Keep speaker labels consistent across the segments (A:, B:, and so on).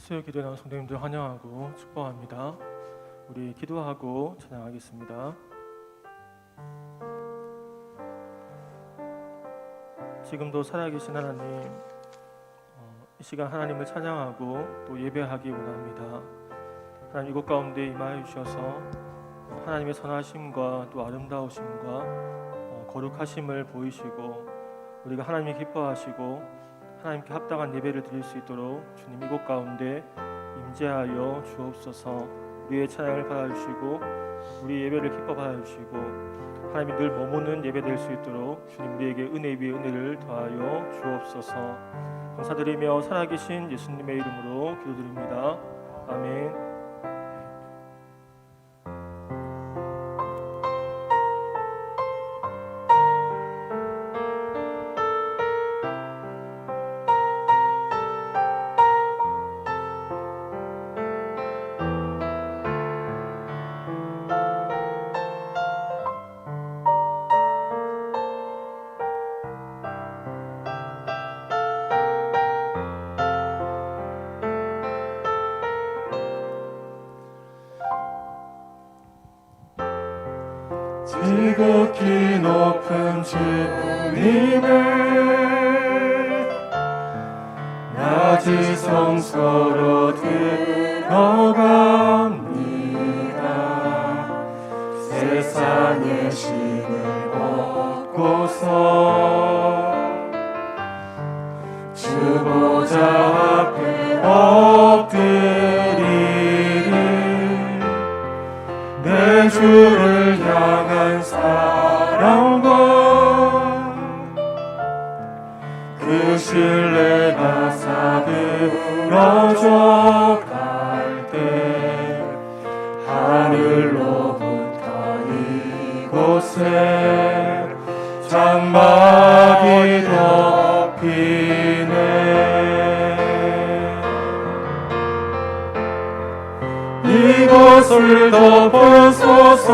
A: 수요 기도에 나온 성도님들 환영하고 축복합니다. 우리 기도하고 찬양하겠습니다. 지금도 살아계신 하나님, 이 시간 하나님을 찬양하고 또 예배하기 원합니다. 하나님 이곳 가운데 임하여 주셔서 하나님의 선하심과 또 아름다우심과 거룩하심을 보이시고 우리가 하나님이 기뻐하시고 하나님께 합당한 예배를 드릴 수 있도록 주님 이곳 가운데 임재하여 주옵소서. 우리의 찬양을 받아주시고 우리 예배를 기뻐 받아주시고 하나님이 늘 머무는 예배 될 수 있도록 주님 우리에게 은혜 위에 은혜를 더하여 주옵소서. 감사드리며 살아계신 예수님의 이름으로 기도드립니다. 아멘.
B: 지극히 높은 주님의 낮이 성소로 들어갑니다. 세상의 신을 벗고서 주 보좌 앞에 엎드리리. 내 주를 향한 사랑과 그 신뢰가 사그러져 갈 때 하늘로부터 이곳에 장막이 덮이네. 이것을 덮으소서.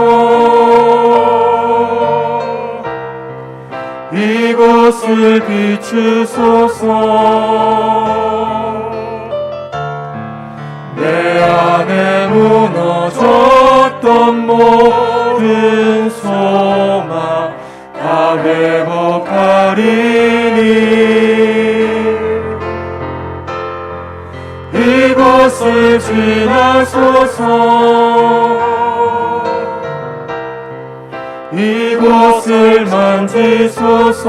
B: 이곳을 비추소서. 내 안에 무너졌던 모든 소망 다 회복하리니. 이곳을 지나소서. 이곳을 만지소서.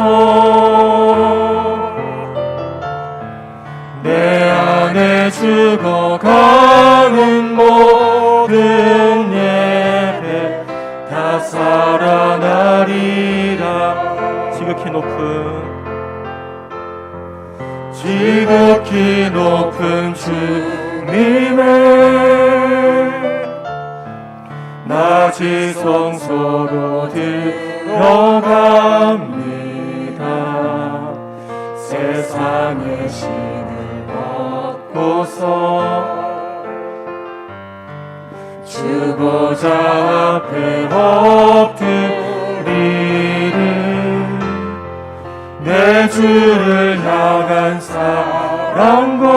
B: 내 안에 죽어가는 모든 예배 다 살아나리라. 지극히 높은 주님의 낮이 성소로 들어갑니다. 세상의 신을 벗고서 주 보좌 앞에 엎드리리. 내 주를 향한 사랑과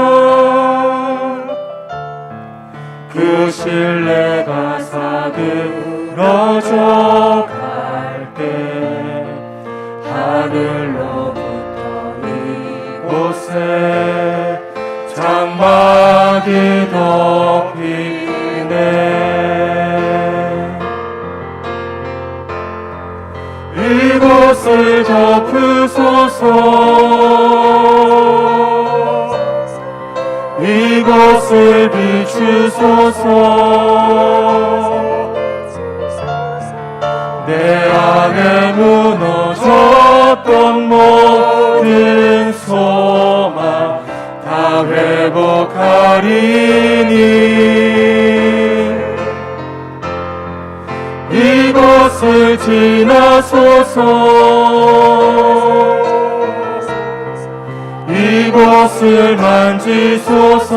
B: 그 신뢰가 사그러져 갈 때 하늘로부터 이곳에 장막이 덮이네. 이곳을 덮으소서. 이곳을 비추소서. 내 안에 무너졌던 모든 소망 다 회복하리니. 이곳을 지나소서. 이곳을 만지소서.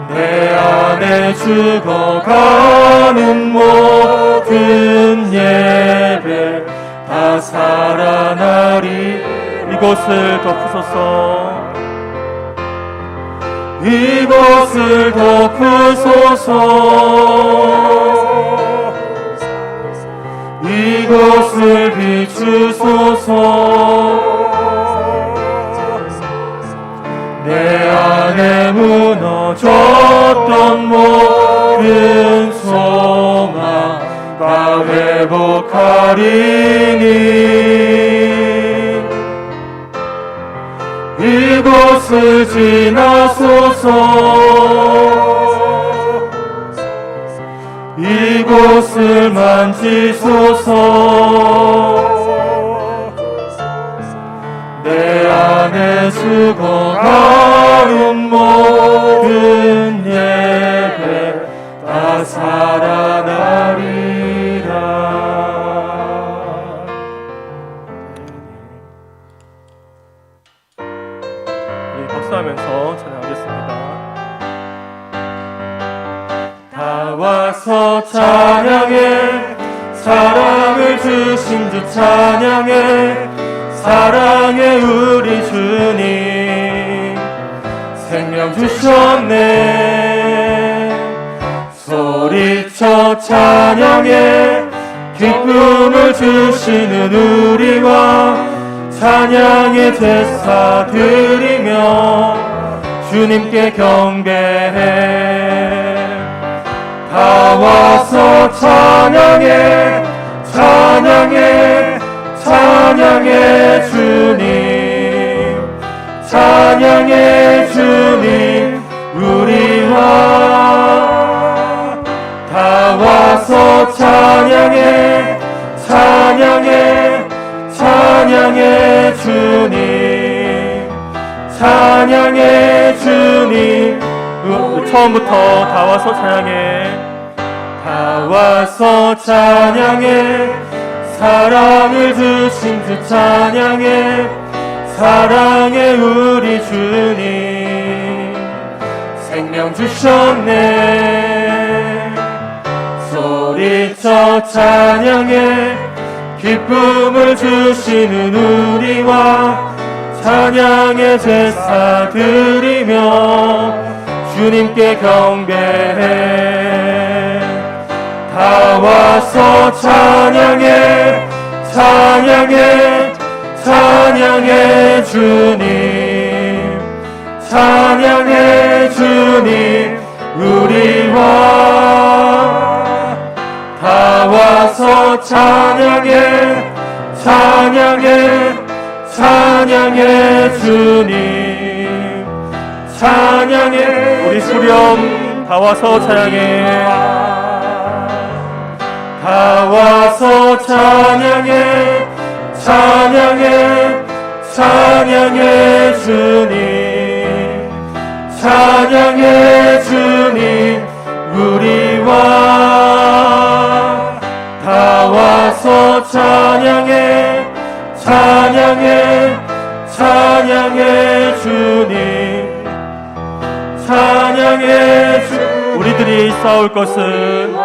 B: 내 안에 죽어가는 모든 예배 다 살아나리.
A: 이곳을 덮으소서. 이곳을 덮으소서. 이곳을 비추소서. 내 안에 무너졌던 모든 소망 다 회복하리니 이곳을 지나소서. 이곳을 만지소서. 내 안에 죽어가는 모든 예배 다 살아나리라. 우리 박수하면서 찬양하겠습니다. 다 와서 찬양해. 사랑을 주신 주 찬양해. 사랑해 우리 주님. 생명 주셨네. 소리쳐 찬양해. 기쁨을 주시는 우리와 찬양의 제사 드리며 주님께 경배해. 다 와서 찬양해. 찬양해. 찬양해 주님. 찬양해 주님. 우리와 다 와서 찬양해. 찬양해. 찬양해 주님. 찬양해 주님. 처음부터 다 와서 찬양해. 다 와서 찬양해. 사랑을 주신 주 찬양해. 사랑해 우리 주님. 생명 주셨네. 소리쳐 찬양해. 기쁨을 주시는 우리와 찬양의 제사 드리며 주님께 경배해. 다 와서 찬양해. 찬양해. 찬양해 주님. 찬양해 주님. 우리와 다 와서 찬양해. 찬양해. 찬양해 주님. 찬양해. 우리 수렴 다 와서 찬양해. 다 와서 찬양해. 찬양해. 찬양해 주님. 찬양해 주님. 우리와 다 와서 찬양해. 찬양해. 찬양해 주님. 찬양해 주. 우리들이 싸울 것은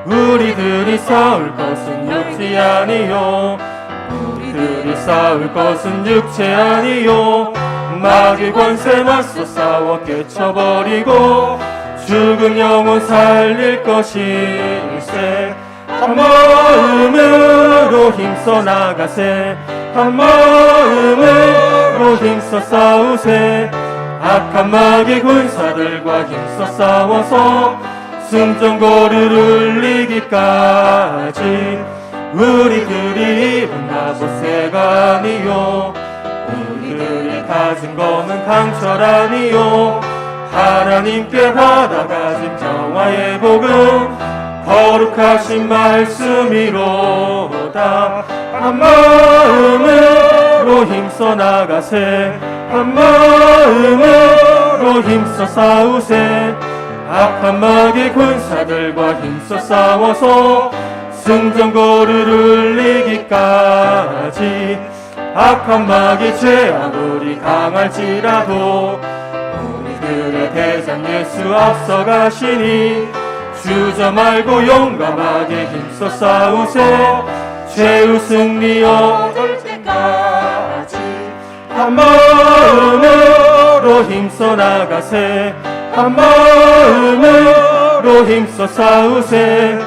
A: 우리들이 싸울 것은 육체 아니요. 우리들이 싸울 것은 육체 아니요. 마귀 권세 맞서 싸워 깨쳐버리고 죽은 영혼 살릴 것일세. 한 마음으로 힘써 나가세. 한 마음으로 힘써 싸우세. 악한 마귀 군사들과 힘써 싸워서 승전고를 울리기까지. 우리들이 입은 갑옷새가 아니요. 우리들이 가진 검은 강철 아니요. 하나님께 받아가진 평화의 복음 거룩하신 말씀이로다. 한 마음으로 힘써 나가세. 한 마음으로 힘써 싸우세. 악한 마귀 군사들과 힘써 싸워서 승전고를 울리기까지. 악한 마귀 죄 아무리 강할지라도 우리들의 대장 예수 앞서가시니 주저 말고 용감하게 힘써 싸우세. 최후 승리 얻을 때까지. 한 마음으로 힘써 나가세 한 마음으로 힘써 싸우세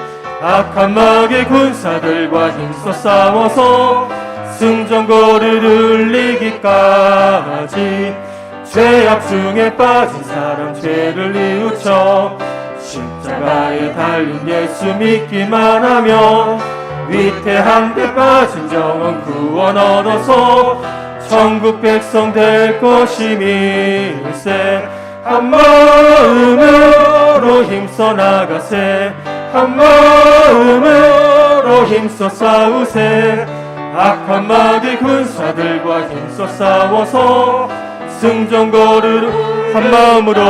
A: 악한 마귀 군사들과 힘써 싸워서 승전거를 울리기까지 죄악 중에 빠진 사람 죄를 뉘우쳐 십자가에 달린 예수 믿기만 하면 위태한 데 빠진 영혼 구원 얻어서 천국 백성 될 것임일세 한 마음으로 힘써 나가세 한 마음으로 힘써 싸우세 악한 마귀 군사들과 힘써 싸워서 승전거를 한 마음으로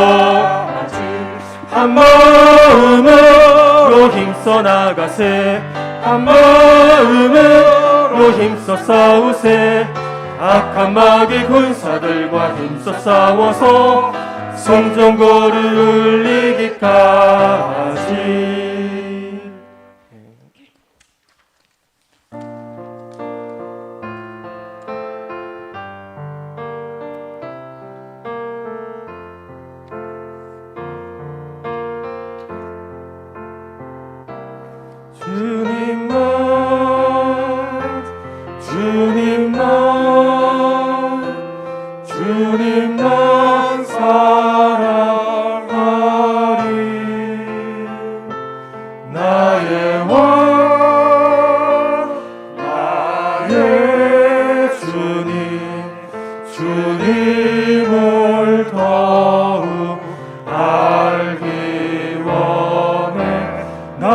A: 힘써 나가세 한 마음으로 힘써 싸우세 악한 마귀 군사들과 힘써 싸워서 승전거를 울리기까지. 주님만 사랑하리 나의 왕 나의 주님을 더욱 알기 원해 나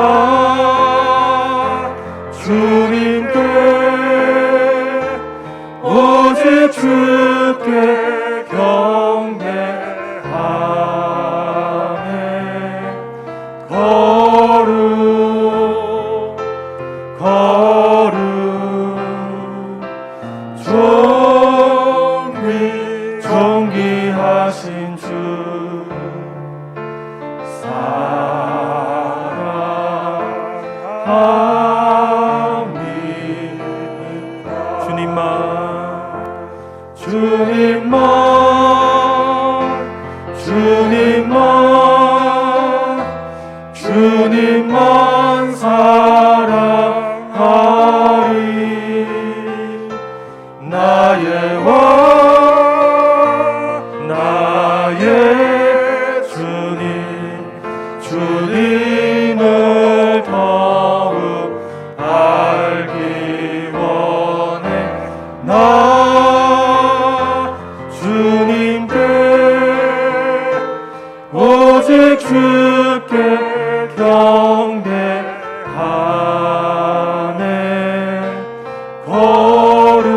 A: 주님께 오직 주께 경배하네 거룩 존귀하신 주 사랑합니다 주님만 사랑하리 나의 왕 나의 주님을 더욱 알기 원해 나 주님께 오직 주께 경배하네 거룩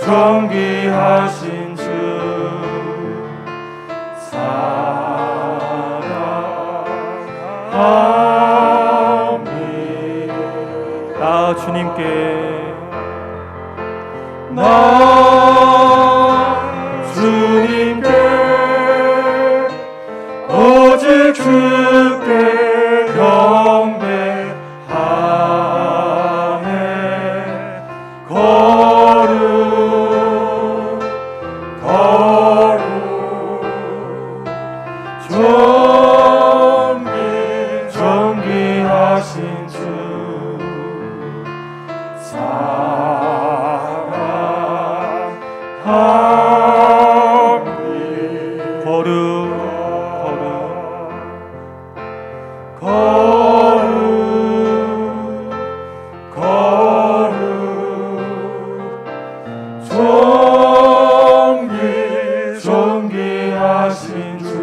A: 존귀하신 주 사랑합니다 주님께 오직 주께 경배하네 거룩 존귀하신 주 사랑합니다 존귀하신 주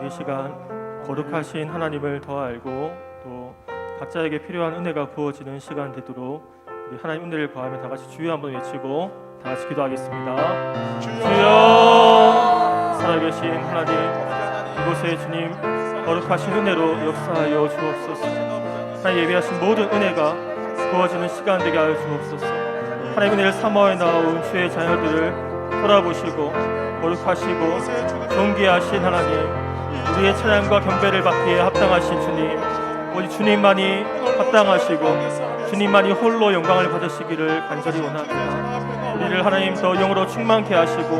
B: 이 시간 거룩하신 하나님을 더 알고 또 각자에게 필요한 은혜가 부어지는 시간 되도록 우리 하나님 은혜를 구하며 다 같이 주여 한번 외치고 다 같이 기도하겠습니다. 주여 살아계신 하나님 이곳에 주님 거룩하신 은혜로 역사하여 주옵소서. 하나님 예배하신 모든 은혜가
A: 부어지는 시간 되게 하여 주옵소서. 하나님 은혜를 사모하여 나온 주의 자녀들을 돌아보시고 거룩하시고 존귀하신 하나님, 우리의 찬양과 경배를 받기에 합당하신 주님, 오직 주님만이 합당하시고 주님만이 홀로 영광을 받으시기를 간절히 원합니다. 우리를 하나님 더 영으로 충만케 하시고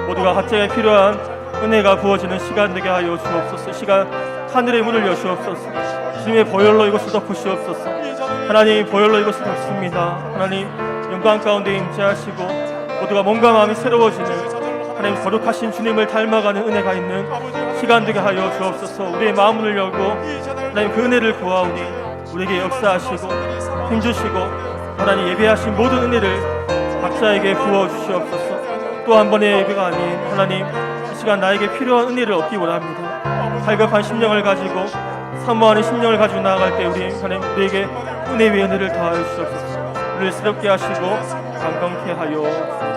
A: 모두가 각자에 필요한 은혜가 부어지는 시간 되게 하여 주옵소서. 시간 하늘의 문을 여시옵소서. 주님의 보혈로 이것을 덮으시옵소서. 하나님 보혈로 이것을 덮습니다. 하나님 영광 가운데 임재하시고 모두가 몸과 마음이 새로워지는 하나님 거룩하신 주님을 닮아가는 은혜가 있는 시간 되게 하여 주옵소서. 우리의 마음을 열고 하나님 그 은혜를 구하오니 우리에게 역사하시고 힘주시고 하나님 예배하신 모든 은혜를 각자에게 부어주시옵소서. 또 한 번의 예배가 아닌 하나님 이 시간 나에게 필요한 은혜를 얻기 원합니다. 갈급한 심령을 가지고 사모하는 심령을 가지고 나아갈 때 우리 하나님 우리에게 은혜 위에 은혜를 더하여 주옵소서. 우리를 새롭게 하시고 감동케 하여 주옵소서.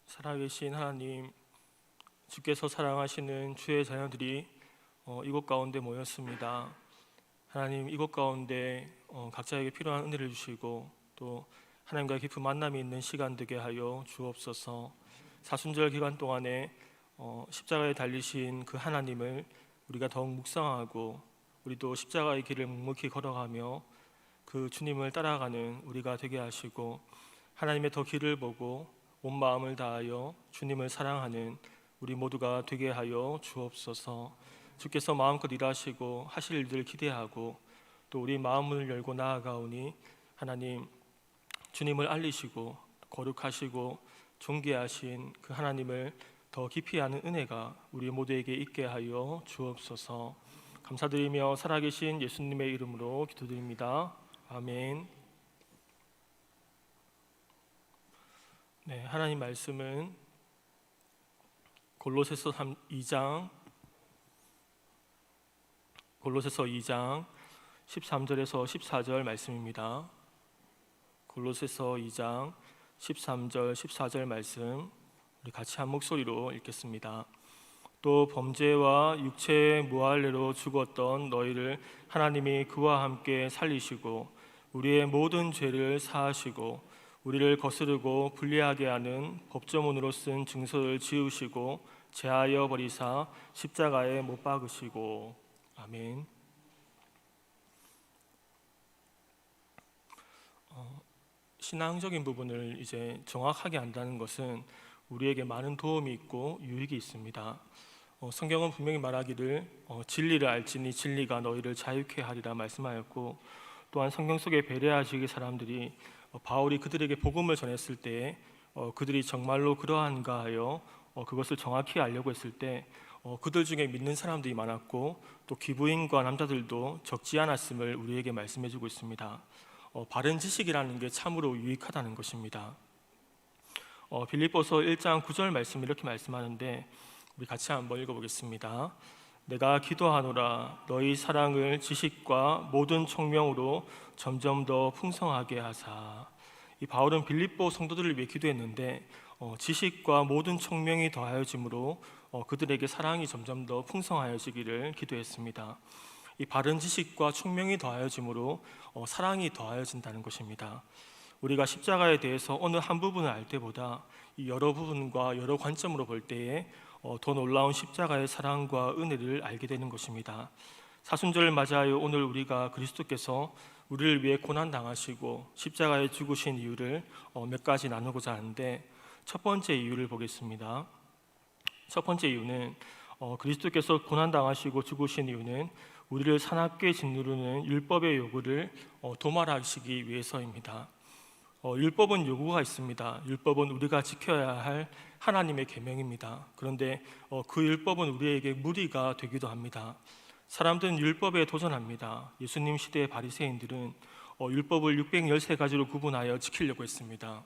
A: 살아계신 하나님, 주께서 사랑하시는 주의 자녀들이 이곳 가운데 모였습니다. 하나님 이곳 가운데 각자에게 필요한 은혜를 주시고 또 하나님과의 깊은 만남이 있는 시간 되게 하여 주옵소서. 사순절 기간 동안에 십자가에 달리신 그 하나님을 우리가 더욱 묵상하고 우리도 십자가의 길을 묵묵히 걸어가며 그 주님을 따라가는 우리가 되게 하시고 하나님의 더 길을 보고 온 마음을 다하여 주님을 사랑하는 우리 모두가 되게 하여 주옵소서. 주께서 마음껏 일하시고 하실 일들을 기대하고 또 우리 마음을 열고 나아가오니 하나님 주님을 알리시고 거룩하시고 존귀하신 그 하나님을 더 깊이 아는 은혜가 우리 모두에게 있게 하여 주옵소서. 감사드리며 살아계신 예수님의 이름으로 기도드립니다. 아멘. 네, 하나님 말씀은 골로새서 2장 13절에서 14절 말씀입니다. 골로새서 2장 13절 14절 말씀 우리 같이 한 목소리로 읽겠습니다. 또 범죄와 육체의 무할례로 죽었던 너희를 하나님이 그와 함께 살리시고 우리의 모든 죄를 사하시고 우리를 거스르고 불리하게 하는 법조문으로 쓴 증서를 지우시고 제하여 버리사 십자가에 못 박으시고. 아멘. 신앙적인 부분을 이제 정확하게 안다는 것은 우리에게 많은 도움이 있고 유익이 있습니다. 성경은 분명히 말하기를 진리를 알지니 진리가 너희를 자유케 하리라 말씀하였고, 또한 성경 속에 베레아지의 사람들이 바울이 그들에게 복음을 전했을 때 그들이 정말로 그러한가 하여 그것을 정확히 알려고 했을 때 그들 중에 믿는 사람들이 많았고 또 귀부인과 남자들도 적지 않았음을 우리에게 말씀해주고 있습니다. 바른 지식이라는 게 참으로 유익하다는 것입니다. 빌립보서 1장 9절 말씀 이렇게 말씀하는데 우리 같이 한번 읽어보겠습니다. 내가 기도하노라 너희 사랑을 지식과 모든 총명으로 점점 더 풍성하게 하사. 이 바울은 빌립보 성도들을 위해 기도했는데 지식과 모든 총명이 더하여짐으로 그들에게 사랑이 점점 더 풍성하여지기를 기도했습니다. 이 바른 지식과 총명이 더하여짐으로 사랑이 더하여진다는 것입니다. 우리가 십자가에 대해서 어느 한 부분을 알 때보다 이 여러 부분과 여러 관점으로 볼 때에 더 놀라운 십자가의 사랑과 은혜를 알게 되는 것입니다. 사순절을 맞이하여 오늘 우리가 그리스도께서 우리를 위해 고난당하시고 십자가에 죽으신 이유를 몇 가지 나누고자 하는데, 첫 번째 이유를 보겠습니다. 첫 번째 이유는 그리스도께서 고난당하시고 죽으신 이유는 우리를 사납게 짓누르는 율법의 요구를 도말하시기 위해서입니다. 율법은 요구가 있습니다. 율법은 우리가 지켜야 할 하나님의 계명입니다. 그런데 그 율법은 우리에게 무리가 되기도 합니다. 사람들은 율법에 도전합니다. 예수님 시대의 바리새인들은 율법을 613가지로 구분하여 지키려고 했습니다.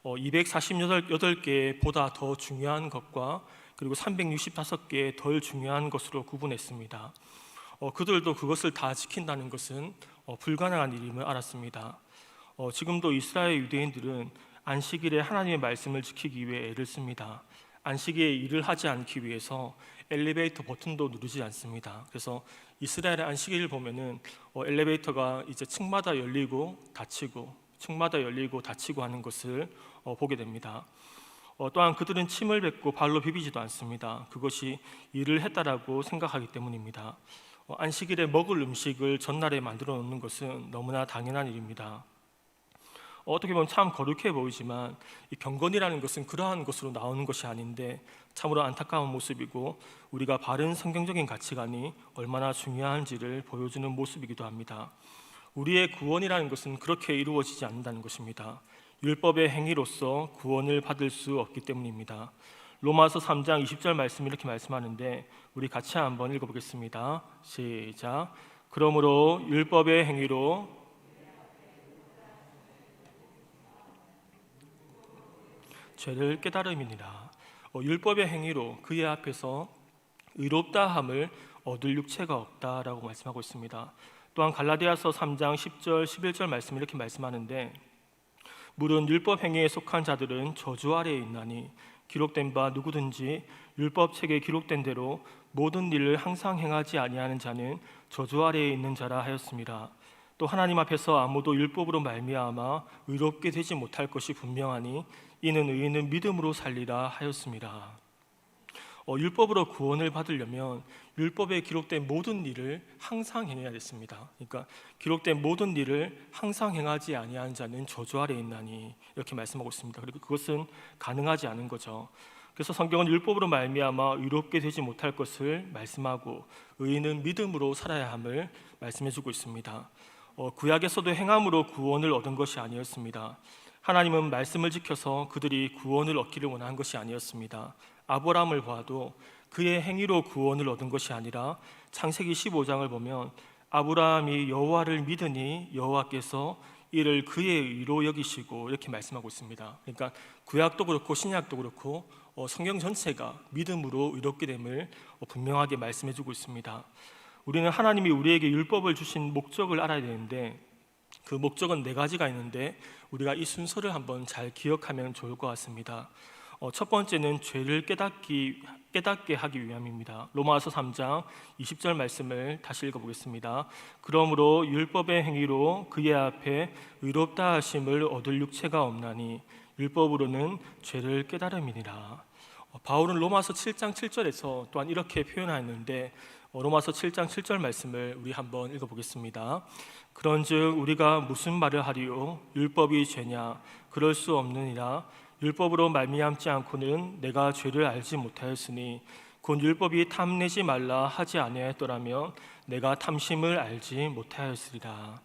A: 248개보다 더 중요한 것과 그리고 365개 덜 중요한 것으로 구분했습니다. 그들도 그것을 다 지킨다는 것은 불가능한 일임을 알았습니다. 지금도 이스라엘 유대인들은 안식일에 하나님의 말씀을 지키기 위해 애를 씁니다. 안식일에 일을 하지 않기 위해서 엘리베이터 버튼도 누르지 않습니다. 그래서 이스라엘의 안식일을 보면은 엘리베이터가 이제 층마다 열리고 닫히고 층마다 열리고 닫히고 하는 것을 보게 됩니다. 또한 그들은 침을 뱉고 발로 비비지도 않습니다. 그것이 일을 했다라고 생각하기 때문입니다. 안식일에 먹을 음식을 전날에 만들어 놓는 것은 너무나 당연한 일입니다. 어떻게 보면 참 거룩해 보이지만 이 경건이라는 것은 그러한 것으로 나오는 것이 아닌데 참으로 안타까운 모습이고 우리가 바른 성경적인 가치관이 얼마나 중요한지를 보여주는 모습이기도 합니다. 우리의 구원이라는 것은 그렇게 이루어지지 않는다는 것입니다. 율법의 행위로서 구원을 받을 수 없기 때문입니다. 로마서 3장 20절 말씀이 이렇게 말씀하는데 우리 같이 한번 읽어보겠습니다. 시작. 그러므로 율법의 행위로 죄를 깨달음이니라. 율법의 행위로 그의 앞에서 의롭다함을 얻을 육체가 없다라고 말씀하고 있습니다. 또한 갈라디아서 3장 10절 11절 말씀 이렇게 말씀하는데 물은 율법 행위에 속한 자들은 저주 아래에 있나니 기록된 바 누구든지 율법 책에 기록된 대로 모든 일을 항상 행하지 아니하는 자는 저주 아래에 있는 자라 하였습니다. 또 하나님 앞에서 아무도 율법으로 말미암아 의롭게 되지 못할 것이 분명하니 이는 의인은 믿음으로 살리라 하였습니다. 율법으로 구원을 받으려면 율법에 기록된 모든 일을 항상 행해야 됐습니다. 그러니까 기록된 모든 일을 항상 행하지 아니한 자는 저주 아래에 있나니 이렇게 말씀하고 있습니다. 그리고 그것은 가능하지 않은 거죠. 그래서 성경은 율법으로 말미암아 의롭게 되지 못할 것을 말씀하고 의인은 믿음으로 살아야 함을 말씀해주고 있습니다. 구약에서도 행함으로 구원을 얻은 것이 아니었습니다. 하나님은 말씀을 지켜서 그들이 구원을 얻기를 원한 것이 아니었습니다. 아브라함을 봐도 그의 행위로 구원을 얻은 것이 아니라 창세기 15장을 보면 아브라함이 여호와를 믿으니 여호와께서 이를 그의 의로 여기시고 이렇게 말씀하고 있습니다. 그러니까 구약도 그렇고 신약도 그렇고 성경 전체가 믿음으로 의롭게 됨을 분명하게 말씀해주고 있습니다. 우리는 하나님이 우리에게 율법을 주신 목적을 알아야 되는데 그 목적은 4가지가 있는데 우리가 이 순서를 한번 잘 기억하면 좋을 것 같습니다. 첫 번째는 죄를 깨닫게 하기 위함입니다. 로마서 3장 20절 말씀을 다시 읽어보겠습니다. 그러므로 율법의 행위로 그의 앞에 의롭다 하심을 얻을 육체가 없나니 율법으로는 죄를 깨달음이니라. 바울은 로마서 7장 7절에서 또한 이렇게 표현하였는데 로마서 7장 7절 말씀을 우리 한번 읽어보겠습니다. 그런즉 우리가 무슨 말을 하리요? 율법이 죄냐? 그럴 수 없느니라. 율법으로 말미암지 않고는 내가 죄를 알지 못하였으니 곧 율법이 탐내지 말라 하지 아니하였더라면 내가 탐심을 알지 못하였으리라.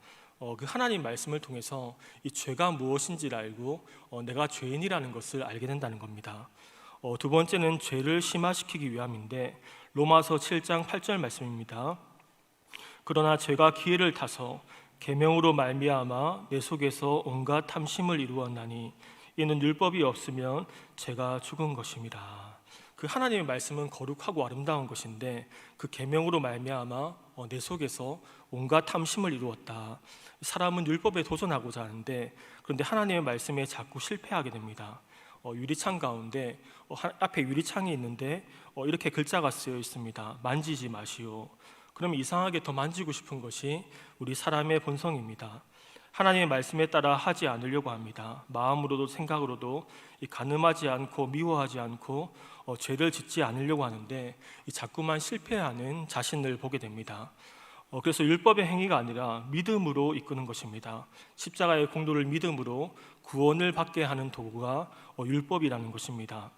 A: 그 하나님 말씀을 통해서 이 죄가 무엇인지를 알고 내가 죄인이라는 것을 알게 된다는 겁니다. 두 번째는 죄를 심화시키기 위함인데 로마서 7장 8절 말씀입니다. 그러나 죄가 기회를 타서 계명으로 말미암아 내 속에서 온갖 탐심을 이루었나니 이는 율법이 없으면 죄가 죽은 것입니다. 그 하나님의 말씀은 거룩하고 아름다운 것인데 그 계명으로 말미암아 내 속에서 온갖 탐심을 이루었다. 사람은 율법에 도전하고자 하는데 그런데 하나님의 말씀에 자꾸 실패하게 됩니다. 유리창 가운데 앞에 유리창이 있는데 이렇게 글자가 쓰여 있습니다. 만지지 마시오. 그러면 이상하게 더 만지고 싶은 것이 우리 사람의 본성입니다. 하나님의 말씀에 따라 하지 않으려고 합니다. 마음으로도 생각으로도 간음하지 않고 미워하지 않고 죄를 짓지 않으려고 하는데 자꾸만 실패하는 자신을 보게 됩니다. 그래서 율법의 행위가 아니라 믿음으로 이끄는 것입니다. 십자가의 공로를 믿음으로 구원을 받게 하는 도구가 율법이라는 것입니다.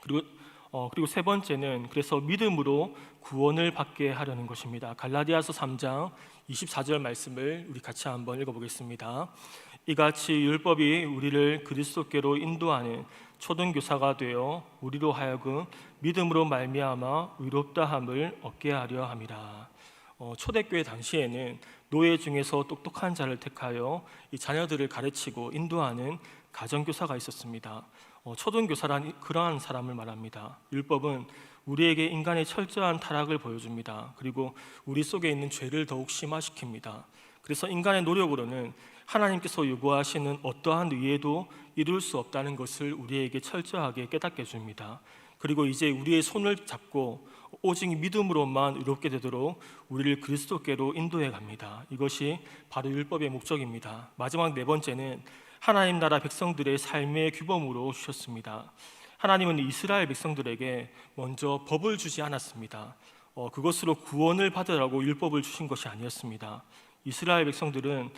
A: 그리고 세 번째는 그래서 믿음으로 구원을 받게 하려는 것입니다. 갈라디아서 3장 24절 말씀을 우리 같이 한번 읽어보겠습니다. 이같이 율법이 우리를 그리스도께로 인도하는 초등교사가 되어 우리로 하여금 믿음으로 말미암아 의롭다함을 얻게 하려 함이라. 초대교회 당시에는 노예 중에서 똑똑한 자를 택하여 이 자녀들을 가르치고 인도하는 가정교사가 있었습니다. 초등교사란 그러한 사람을 말합니다. 율법은 우리에게 인간의 철저한 타락을 보여줍니다. 그리고 우리 속에 있는 죄를 더욱 심화시킵니다. 그래서 인간의 노력으로는 하나님께서 요구하시는 어떠한 의에도 이룰 수 없다는 것을 우리에게 철저하게 깨닫게 해줍니다. 그리고 이제 우리의 손을 잡고 오직 믿음으로만 의롭게 되도록 우리를 그리스도께로 인도해 갑니다. 이것이 바로 율법의 목적입니다. 마지막 네 번째는 하나님 나라 백성들의 삶의 규범으로 주셨습니다. 하나님은 이스라엘 백성들에게 먼저 법을 주지 않았습니다. 그것으로 구원을 받으라고 율법을 주신 것이 아니었습니다. 이스라엘 백성들은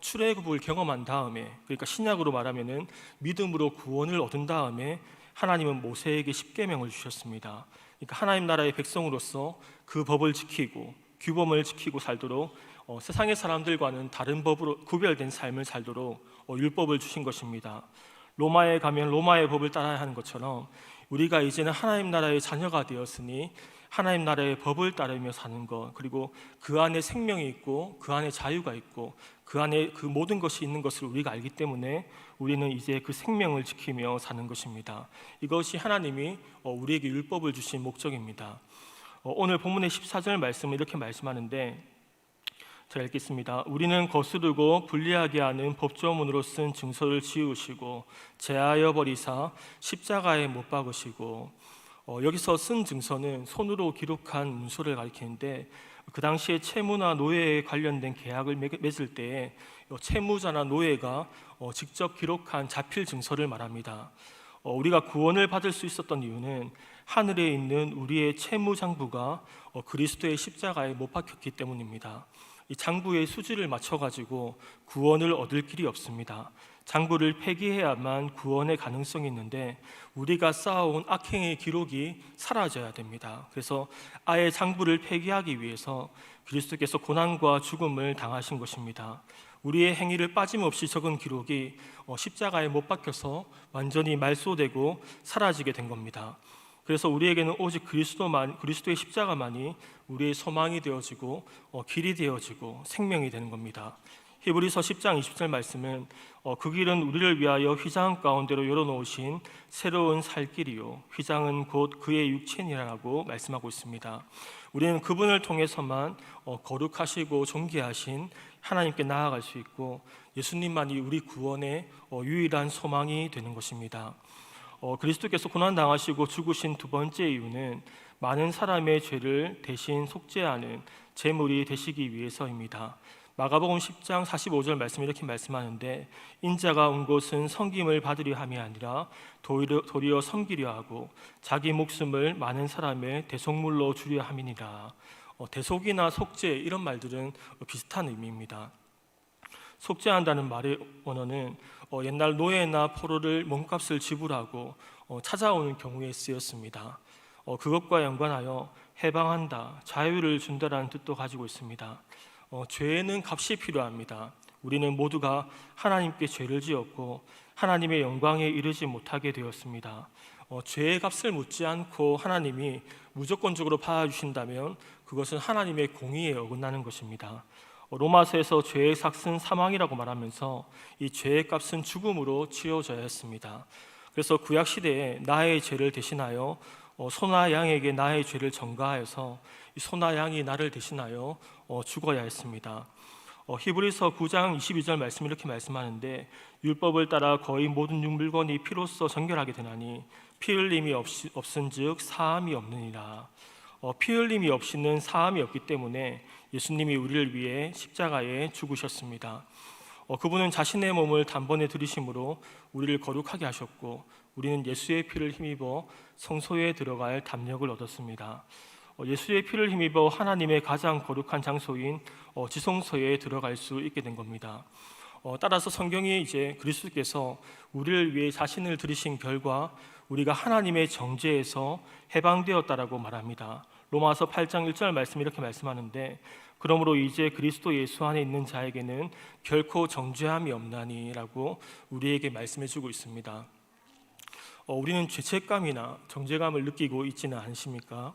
A: 출애굽을 경험한 다음에, 그러니까 신약으로 말하면은 믿음으로 구원을 얻은 다음에 하나님은 모세에게 십계명을 주셨습니다. 그러니까 하나님 나라의 백성으로서 그 법을 지키고 규범을 지키고 살도록 세상의 사람들과는 다른 법으로 구별된 삶을 살도록 율법을 주신 것입니다. 로마에 가면 로마의 법을 따라야 하는 것처럼 우리가 이제는 하나님 나라의 자녀가 되었으니 하나님 나라의 법을 따르며 사는 것, 그리고 그 안에 생명이 있고 그 안에 자유가 있고 그 안에 그 모든 것이 있는 것을 우리가 알기 때문에 우리는 이제 그 생명을 지키며 사는 것입니다. 이것이 하나님이 우리에게 율법을 주신 목적입니다. 오늘 본문의 14절 말씀을 이렇게 말씀하는데 제가 읽겠습니다. 우리는 거스르고 불리하게 하는 법조문으로 쓴 증서를 지우시고 제하여 버리사 십자가에 못 박으시고, 여기서 쓴 증서는 손으로 기록한 문서를 가리키는데 그 당시에 채무나 노예에 관련된 계약을 맺을 때 채무자나 노예가 직접 기록한 자필 증서를 말합니다. 우리가 구원을 받을 수 있었던 이유는 하늘에 있는 우리의 채무장부가 그리스도의 십자가에 못 박혔기 때문입니다. 이 장부의 수지를 맞춰가지고 구원을 얻을 길이 없습니다. 장부를 폐기해야만 구원의 가능성이 있는데 우리가 쌓아온 악행의 기록이 사라져야 됩니다. 그래서 아예 장부를 폐기하기 위해서 그리스도께서 고난과 죽음을 당하신 것입니다. 우리의 행위를 빠짐없이 적은 기록이 십자가에 못 박혀서 완전히 말소되고 사라지게 된 겁니다. 그래서 우리에게는 오직 그리스도의 십자가만이 우리의 소망이 되어지고 길이 되어지고 생명이 되는 겁니다. 히브리서 10장 20절 말씀은 그 길은 우리를 위하여 휘장 가운데로 열어놓으신 새로운 살 길이요 휘장은 곧 그의 육체니라고 말씀하고 있습니다. 우리는 그분을 통해서만 거룩하시고 존귀하신 하나님께 나아갈 수 있고 예수님만이 우리 구원의 유일한 소망이 되는 것입니다. 그리스도께서 고난당하시고 죽으신 두 번째 이유는 많은 사람의 죄를 대신 속죄하는 제물이 되시기 위해서입니다. 마가복음 10장 45절 말씀 이렇게 말씀하는데 인자가 온 곳은 섬김을 받으려 함이 아니라 도리어 섬기려 하고 자기 목숨을 많은 사람의 대속물로 주려 함이니라. 대속이나 속죄 이런 말들은 비슷한 의미입니다. 속죄한다는 말의 원어는 옛날 노예나 포로를 몸값을 지불하고 찾아오는 경우에 쓰였습니다. 그것과 연관하여 해방한다, 자유를 준다라는 뜻도 가지고 있습니다. 죄에는 값이 필요합니다. 우리는 모두가 하나님께 죄를 지었고 하나님의 영광에 이르지 못하게 되었습니다. 죄의 값을 묻지 않고 하나님이 무조건적으로 받아주신다면 그것은 하나님의 공의에 어긋나는 것입니다. 로마서에서 죄의 삭은 사망이라고 말하면서 이 죄의 값은 죽음으로 치러져야 했습니다. 그래서 구약 시대에 나의 죄를 대신하여 소나 양에게 나의 죄를 전가하여서 이 소나 양이 나를 대신하여 죽어야 했습니다. 히브리서 9장 22절 말씀 이렇게 말씀하는데 율법을 따라 거의 모든 물건이 피로써 정결하게 되나니 피 흘림이 없은즉 사함이 없느니라. 피 흘림이 없이는 사함이 없기 때문에 예수님이 우리를 위해 십자가에 죽으셨습니다. 그분은 자신의 몸을 단번에 들이심으로 우리를 거룩하게 하셨고 우리는 예수의 피를 힘입어 성소에 들어갈 담력을 얻었습니다. 예수의 피를 힘입어 하나님의 가장 거룩한 장소인 지성소에 들어갈 수 있게 된 겁니다. 따라서 성경이 이제 그리스도께서 우리를 위해 자신을 들이신 결과 우리가 하나님의 정죄에서 해방되었다라고 말합니다. 로마서 8장 1절 말씀 이렇게 말씀하는데 그러므로 이제 그리스도 예수 안에 있는 자에게는 결코 정죄함이 없나니라고 우리에게 말씀해 주고 있습니다. 우리는 죄책감이나 정죄감을 느끼고 있지는 않으십니까?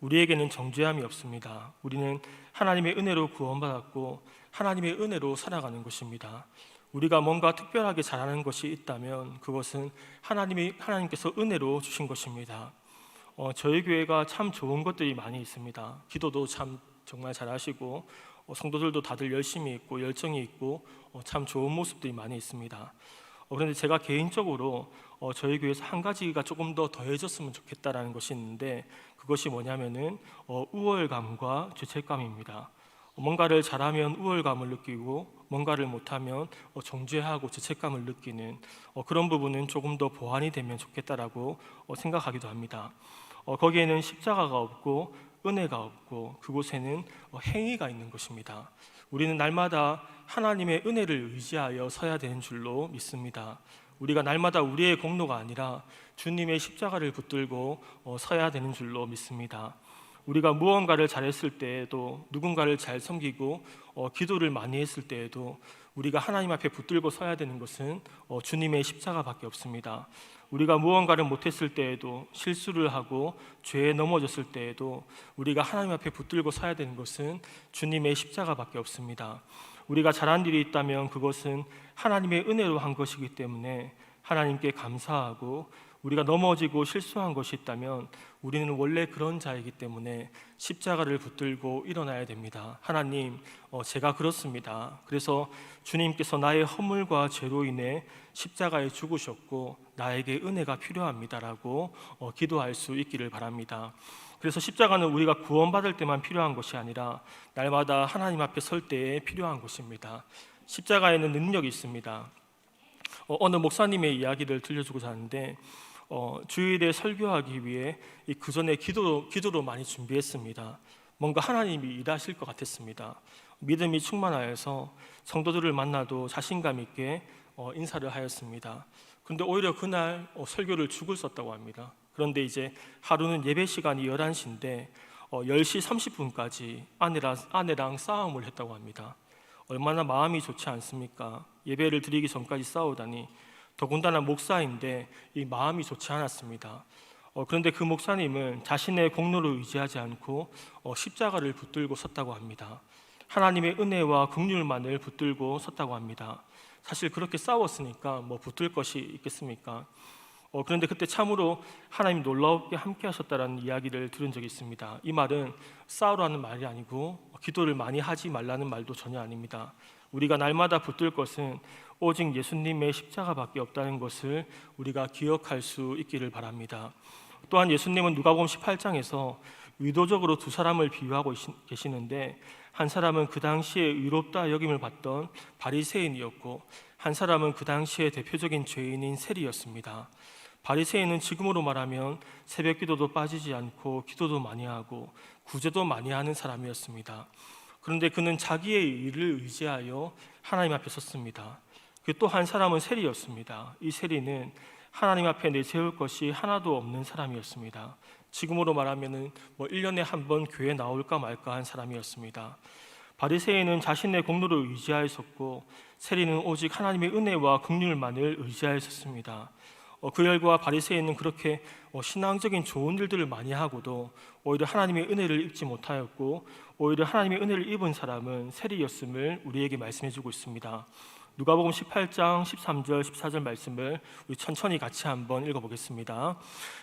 A: 우리에게는 정죄함이 없습니다. 우리는 하나님의 은혜로 구원받았고 하나님의 은혜로 살아가는 것입니다. 우리가 뭔가 특별하게 잘하는 것이 있다면 그것은 하나님께서 은혜로 주신 것입니다. 저희 교회가 참 좋은 것들이 많이 있습니다. 기도도 참 정말 잘하시고 성도들도 다들 열심히 있고 열정이 있고 참 좋은 모습들이 많이 있습니다. 그런데 제가 개인적으로 저희 교회에서 한 가지가 조금 더 더해졌으면 좋겠다라는 것이 있는데 그것이 뭐냐면은 우월감과 죄책감입니다. 뭔가를 잘하면 우월감을 느끼고 뭔가를 못하면 정죄하고 죄책감을 느끼는 그런 부분은 조금 더 보완이 되면 좋겠다라고 생각하기도 합니다. 거기에는 십자가가 없고 은혜가 없고 그곳에는 행위가 있는 것입니다. 우리는 날마다 하나님의 은혜를 의지하여 서야 되는 줄로 믿습니다. 우리가 날마다 우리의 공로가 아니라 주님의 십자가를 붙들고 서야 되는 줄로 믿습니다. 우리가 무언가를 잘했을 때에도 누군가를 잘 섬기고 기도를 많이 했을 때에도 우리가 하나님 앞에 붙들고 서야 되는 것은 주님의 십자가밖에 없습니다. 우리가 무언가를 못했을 때에도 실수를 하고 죄에 넘어졌을 때에도 우리가 하나님 앞에 붙들고 서야 되는 것은 주님의 십자가밖에 없습니다. 우리가 잘한 일이 있다면 그것은 하나님의 은혜로 한 것이기 때문에 하나님께 감사하고 우리가 넘어지고 실수한 것이 있다면 우리는 원래 그런 자이기 때문에 십자가를 붙들고 일어나야 됩니다. 하나님, 제가 그렇습니다. 그래서 주님께서 나의 허물과 죄로 인해 십자가에 죽으셨고 나에게 은혜가 필요합니다라고 기도할 수 있기를 바랍니다. 그래서 십자가는 우리가 구원받을 때만 필요한 것이 아니라 날마다 하나님 앞에 설 때에 필요한 것입니다. 십자가에는 능력이 있습니다. 어느 목사님의 이야기를 들려주고자 하는데 주일에 설교하기 위해 그 전에 기도로 많이 준비했습니다. 뭔가 하나님이 일하실 것 같았습니다. 믿음이 충만하여서 성도들을 만나도 자신감 있게 인사를 하였습니다. 그런데 오히려 그날 설교를 죽을 썼다고 합니다. 그런데 이제 하루는 예배 시간이 11시인데 10시 30분까지 아내랑 싸움을 했다고 합니다. 얼마나 마음이 좋지 않습니까? 예배를 드리기 전까지 싸우다니. 더군다나 목사인데 이 마음이 좋지 않았습니다. 그런데 그 목사님은 자신의 공로를 의지하지 않고 십자가를 붙들고 섰다고 합니다. 하나님의 은혜와 긍휼만을 붙들고 섰다고 합니다. 사실 그렇게 싸웠으니까 뭐 붙들 것이 있겠습니까? 그런데 그때 참으로 하나님 놀랍게 함께 하셨다라는 이야기를 들은 적이 있습니다. 이 말은 싸우라는 말이 아니고 기도를 많이 하지 말라는 말도 전혀 아닙니다. 우리가 날마다 붙들 것은 오직 예수님의 십자가밖에 없다는 것을 우리가 기억할 수 있기를 바랍니다. 또한 예수님은 누가복음 18장에서 의도적으로 두 사람을 비유하고 계시는데 한 사람은 그 당시에 의롭다 여김을 받던 바리새인이었고 한 사람은 그 당시에 대표적인 죄인인 세리였습니다. 바리새인은 지금으로 말하면 새벽 기도도 빠지지 않고 기도도 많이 하고 구제도 많이 하는 사람이었습니다. 그런데 그는 자기의 일을 의지하여 하나님 앞에 섰습니다. 또 한 사람은 세리였습니다. 이 세리는 하나님 앞에 내세울 것이 하나도 없는 사람이었습니다. 지금으로 말하면 1년에 한 번 교회 나올까 말까 한 사람이었습니다. 바리새인은 자신의 공로를 의지하였었고 세리는 오직 하나님의 은혜와 긍휼만을 의지하였었습니다. 그 결과 바리새인은 그렇게 신앙적인 좋은 일들을 많이 하고도 오히려 하나님의 은혜를 입지 못하였고 오히려 하나님의 은혜를 입은 사람은 세리였음을 우리에게 말씀해주고 있습니다. 누가복음 18장 13절 14절 말씀을 우리 천천히 같이 한번 읽어보겠습니다.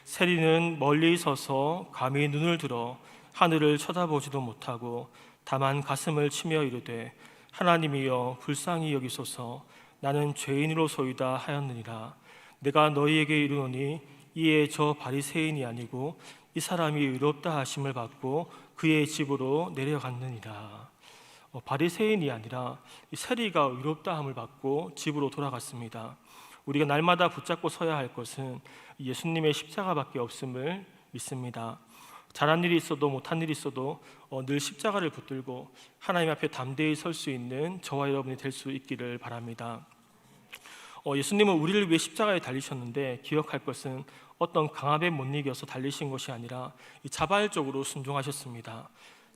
A: 세리는 멀리 서서 감히 눈을 들어 하늘을 쳐다보지도 못하고 다만 가슴을 치며 이르되 하나님이여 불쌍히 여기소서 나는 죄인으로소이다 하였느니라. 내가 너희에게 이르노니 이에 저 바리새인이 아니고 이 사람이 의롭다 하심을 받고 그의 집으로 내려갔느니라. 바리새인이 아니라 이 세리가 의롭다함을 받고 집으로 돌아갔습니다. 우리가 날마다 붙잡고 서야 할 것은 예수님의 십자가밖에 없음을 믿습니다. 잘한 일이 있어도 못한 일이 있어도 늘 십자가를 붙들고 하나님 앞에 담대히 설 수 있는 저와 여러분이 될 수 있기를 바랍니다. 예수님은 우리를 위해 십자가에 달리셨는데 기억할 것은 어떤 강압에 못 이겨서 달리신 것이 아니라 자발적으로 순종하셨습니다.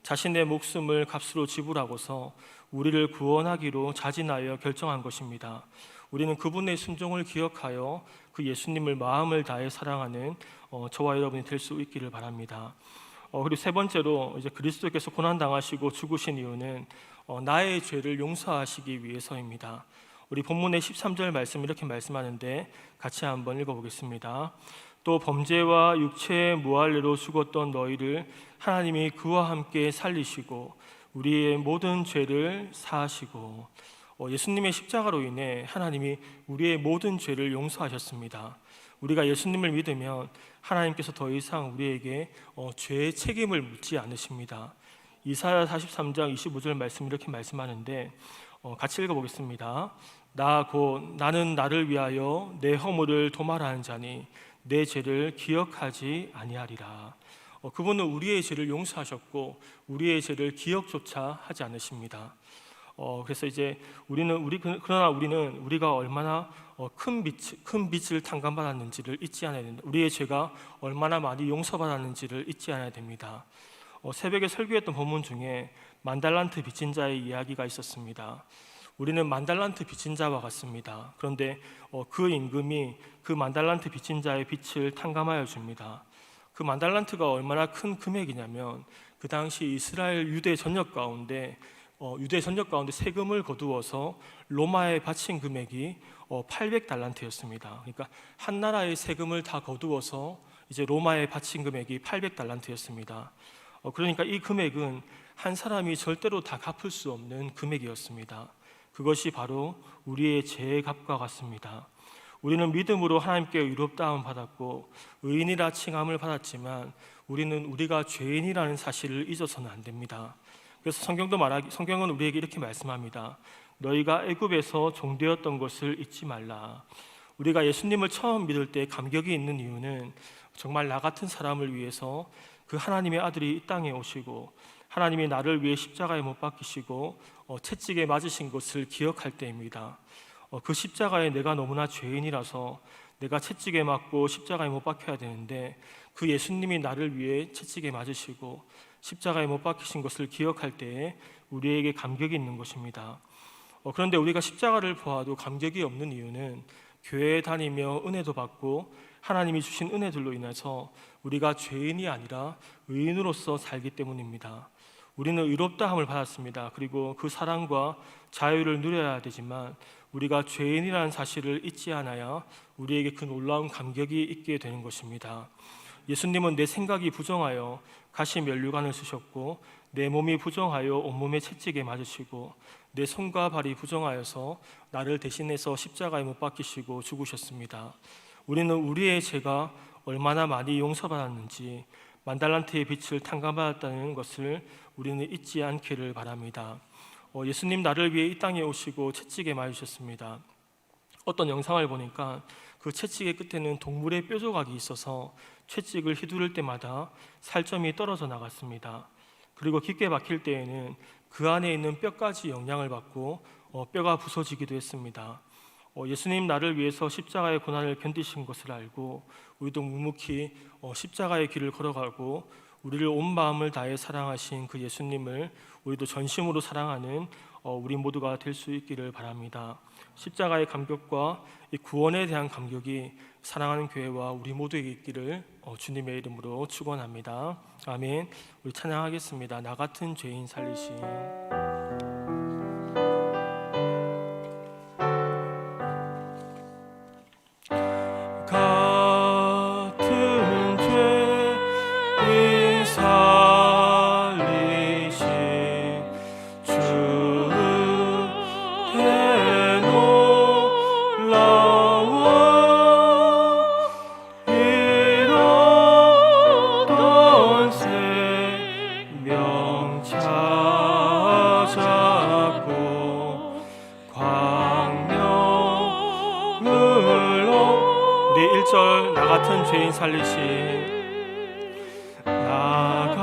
A: 자신의 목숨을 값으로 지불하고서 우리를 구원하기로 자진하여 결정한 것입니다. 우리는 그분의 순종을 기억하여 그 예수님을 마음을 다해 사랑하는 저와 여러분이 될 수 있기를 바랍니다. 그리고 세 번째로 이제 그리스도께서 고난 당하시고 죽으신 이유는 나의 죄를 용서하시기 위해서입니다. 우리 본문의 13절 말씀 이렇게 말씀하는데 같이 한번 읽어보겠습니다. 또 범죄와 육체의 무할례로 죽었던 너희를 하나님이 그와 함께 살리시고 우리의 모든 죄를 사하시고 예수님의 십자가로 인해 하나님이 우리의 모든 죄를 용서하셨습니다. 우리가 예수님을 믿으면 하나님께서 더 이상 우리에게 죄의 책임을 묻지 않으십니다. 이사야 43장 25절 말씀 이렇게 말씀하는데 같이 읽어보겠습니다. 나는 나를 위하여 내 허물을 도말하는 자니 내 죄를 기억하지 아니하리라. 그분은 우리의 죄를 용서하셨고 우리의 죄를 기억조차 하지 않으십니다. 그래서 이제 그러나 우리는 우리가 얼마나 큰 빚을 탕감받았는지를 잊지 않아야 된다. 우리의 죄가 얼마나 많이 용서받았는지를 잊지 않아야 됩니다. 새벽에 설교했던 본문 중에 만달란트 빚진 자의 이야기가 있었습니다. 우리는 만달란트 빚진 자와 같습니다. 그런데 그 임금이 그 만달란트 빚진 자의 빚을 탕감하여 줍니다. 그 만달란트가 얼마나 큰 금액이냐면 그 당시 이스라엘 유대 전역 가운데 세금을 거두어서 로마에 바친 금액이 800달란트였습니다. 그러니까 한 나라의 세금을 다 거두어서 이제 로마에 바친 금액이 800달란트였습니다. 그러니까 이 금액은 한 사람이 절대로 다 갚을 수 없는 금액이었습니다. 그것이 바로 우리의 죄의 값과 같습니다. 우리는 믿음으로 하나님께 의롭다함을 받았고 의인이라 칭함을 받았지만 우리가 죄인이라는 사실을 잊어서는 안 됩니다. 그래서 성경은 우리에게 이렇게 말씀합니다. 너희가 애굽에서 종되었던 것을 잊지 말라. 우리가 예수님을 처음 믿을 때 감격이 있는 이유는 정말 나 같은 사람을 위해서 그 하나님의 아들이 이 땅에 오시고 하나님이 나를 위해 십자가에 못 박히시고 채찍에 맞으신 것을 기억할 때입니다. 그 십자가에 내가 너무나 죄인이라서 내가 채찍에 맞고 십자가에 못 박혀야 되는데 그 예수님이 나를 위해 채찍에 맞으시고 십자가에 못 박히신 것을 기억할 때에 우리에게 감격이 있는 것입니다. 그런데 우리가 십자가를 보아도 감격이 없는 이유는 교회에 다니며 은혜도 받고 하나님이 주신 은혜들로 인해서 우리가 죄인이 아니라 의인으로서 살기 때문입니다. 우리는 의롭다함을 받았습니다. 그리고 그 사랑과 자유를 누려야 되지만 우리가 죄인이라는 사실을 잊지 않아야 우리에게 그 놀라운 감격이 있게 되는 것입니다. 예수님은 내 생각이 부정하여 가시 면류관을 쓰셨고 내 몸이 부정하여 온몸에 채찍에 맞으시고 내 손과 발이 부정하여서 나를 대신해서 십자가에 못 박히시고 죽으셨습니다. 우리는 우리의 죄가 얼마나 많이 용서받았는지 만달란트의 빚을 탕감받았다는 것을 우리는 잊지 않기를 바랍니다. 예수님 나를 위해 이 땅에 오시고 채찍에 맞으셨습니다. 어떤 영상을 보니까 그 채찍의 끝에는 동물의 뼈조각이 있어서 채찍을 휘두를 때마다 살점이 떨어져 나갔습니다. 그리고 깊게 박힐 때에는 그 안에 있는 뼈까지 영향을 받고 뼈가 부서지기도 했습니다. 예수님 나를 위해서 십자가의 고난을 견디신 것을 알고 우리도 묵묵히 십자가의 길을 걸어가고 우리를 온 마음을 다해 사랑하신 그 예수님을 우리도 전심으로 사랑하는 우리 모두가 될 수 있기를 바랍니다. 십자가의 감격과 이 구원에 대한 감격이 사랑하는 교회와 우리 모두에게 있기를 주님의 이름으로 축원합니다. 아멘. 우리 찬양하겠습니다. 나 같은 죄인 살리신 같은 죄인 살리신 주 대놀라워 잃었던 생명 찾았고 광명을 우리 1절 나 같은 죄인 살리신 나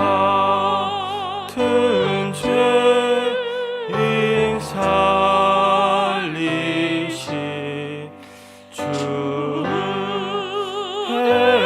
A: 같은 죄인 살리신 주 대놀라워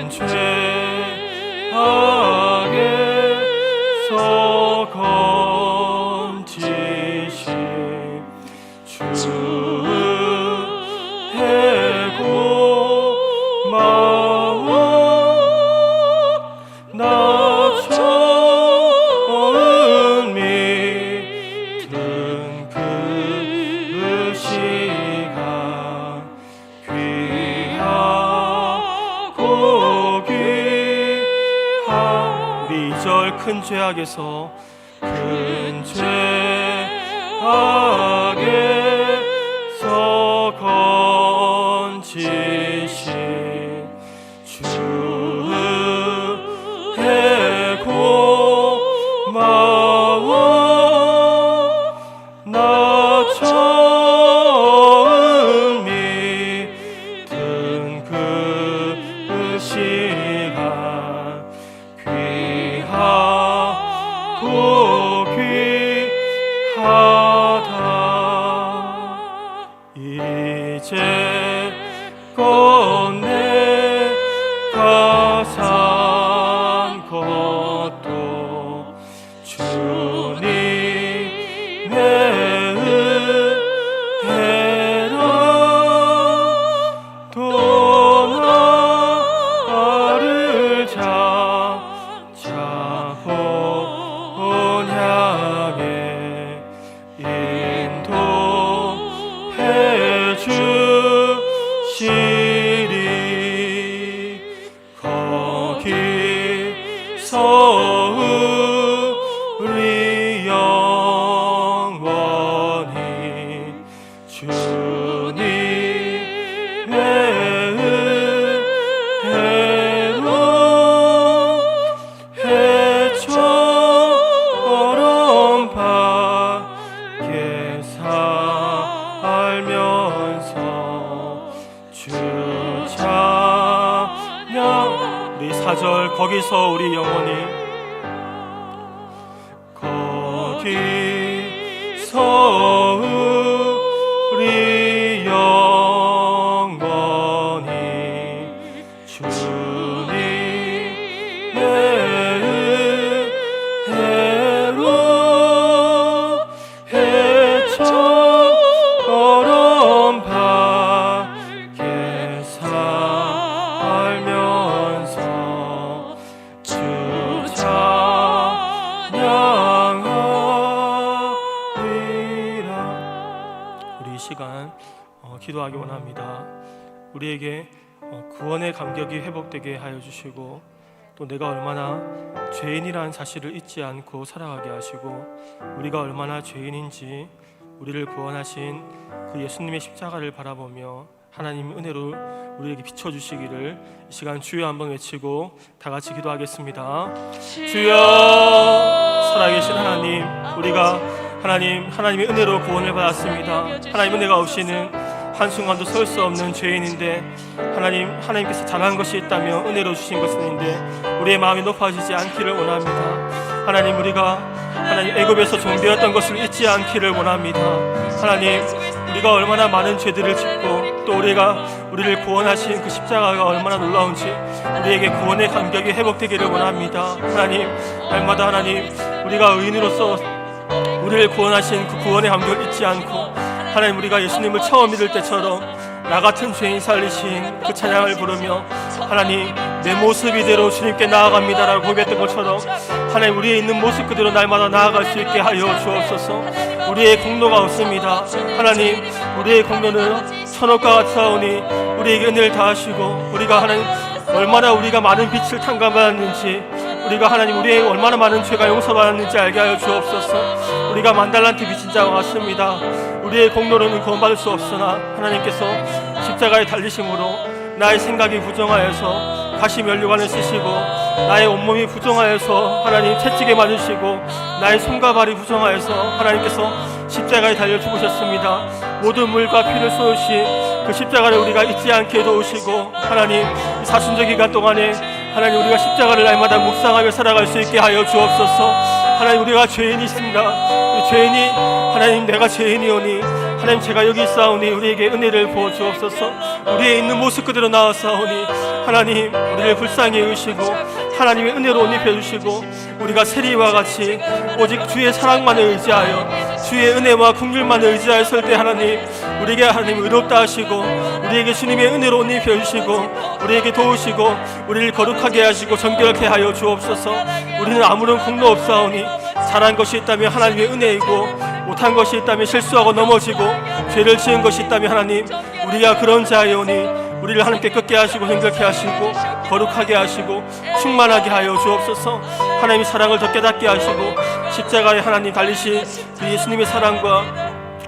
B: 죄악에서 건지신 주 대고 마와 나 처음 믿은 그 시간 귀하고 귀한 우리 2절 큰 죄악에서 큰 죄악에서 건지신 주 대고 마와 나 처음 믿은 그 시간 귀하고 귀하다 이제껏 내가 산 것도 주님의 은혜라 또 나를 잡자본 향해 인도해 주시리 거기서 우리 영원히 주님의 은혜로 해처럼 밝게 살면서 주 찬양 우리 4절 거기서 우리 영원히 거기서 우리 영원히 주님의 은혜로 해처럼 밝게 살면서 주 찬양하리라. 우리 이 시간 기도하기 원합니다. 우리에게 구원의 감격이 회복되게 하여 주시고 또 내가 얼마나 죄인이라는 사실을 잊지 않고 살아가게 하시고 우리가 얼마나 죄인인지 우리를 구원하신 그 예수님의 십자가를 바라보며 하나님의 은혜로 우리에게 비춰주시기를 이 시간 주여 한번 외치고 다 같이 기도하겠습니다. 주여 살아계신 하나님, 우리가 하나님의 은혜로 구원을 받았습니다. 하나님 은혜가 없이는 한순간도 설 수 없는 죄인인데 하나님께서 잘한 것이 있다면 은혜로 주신 것인데 우리의 마음이 높아지지 않기를 원합니다. 하나님 우리가 애굽에서 종되었던 것을 잊지 않기를 원합니다. 하나님 우리가 얼마나 많은 죄들을 짓고 또 우리를 구원하신 그 십자가가 얼마나 놀라운지 우리에게 구원의 감격이 회복되기를 원합니다. 하나님 날마다 우리가 의인으로서 우리를 구원하신 그 구원의 감격을 잊지 않고 하나님 우리가 예수님을 처음 믿을 때처럼 나 같은 죄인 살리신 그 찬양을 부르며 하나님 내 모습 이대로 주님께 나아갑니다라고 고백했던 것처럼 하나님 우리의 있는 모습 그대로 날마다 나아갈 수 있게 하여 주옵소서. 우리의 공로가 없습니다. 하나님 우리의 공로는 천억과 같사오니 우리에게 은혜를 다하시고 우리가 얼마나 우리가 많은 빛을 탕감받았는지 우리가 우리의 얼마나 많은 죄가 용서받았는지 알게 하여 주옵소서. 우리가 만달란트 빚진 자와 같습니다. 우리의 공로로는 구원받을 수 없으나 하나님께서 십자가에 달리심으로 나의 생각이 부정하여서 가시 면류관을 쓰시고 나의 온몸이 부정하여서 하나님 채찍에 맞으시고 나의 손과 발이 부정하여서 하나님께서 십자가에 달려 죽으셨습니다. 모든 물과 피를 쏟으신 그 십자가를 우리가 잊지 않게 도우시고 하나님 이 사순절 기간 동안에 하나님 우리가 십자가를 날마다 묵상하며 살아갈 수 있게 하여 주옵소서. 하나님 우리가 죄인이 있습니다. 죄인이 하나님 내가 죄인이오니 하나님 제가 여기 있사오니 우리에게 은혜를 부어 주옵소서. 우리의 있는 모습 그대로 나아사오니
A: 하나님 우리를 불쌍히 여기시고 하나님의 은혜로 옷 입혀주시고 우리가 세리와 같이 오직 주의 사랑만을 의지하여 주의 은혜와 긍휼만을 의지하여 설 때 하나님 우리에게 하나님 의롭다 하시고 우리에게 주님의 은혜로 옷 입혀주시고 우리에게 도우시고 우리를 거룩하게 하시고 정결케 하여 주옵소서. 우리는 아무런 공로 없사오니 잘한 것이 있다면 하나님의 은혜이고 못한 것이 있다면 실수하고 넘어지고 죄를 지은 것이 있다면 하나님 우리가 그런 자이오니 우리를 하나님께 꺾게 하시고 정결케 하시고 거룩하게 하시고 충만하게 하여 주옵소서. 하나님의 사랑을 더 깨닫게 하시고 십자가에 하나님 달리신 우리 예수님의 사랑과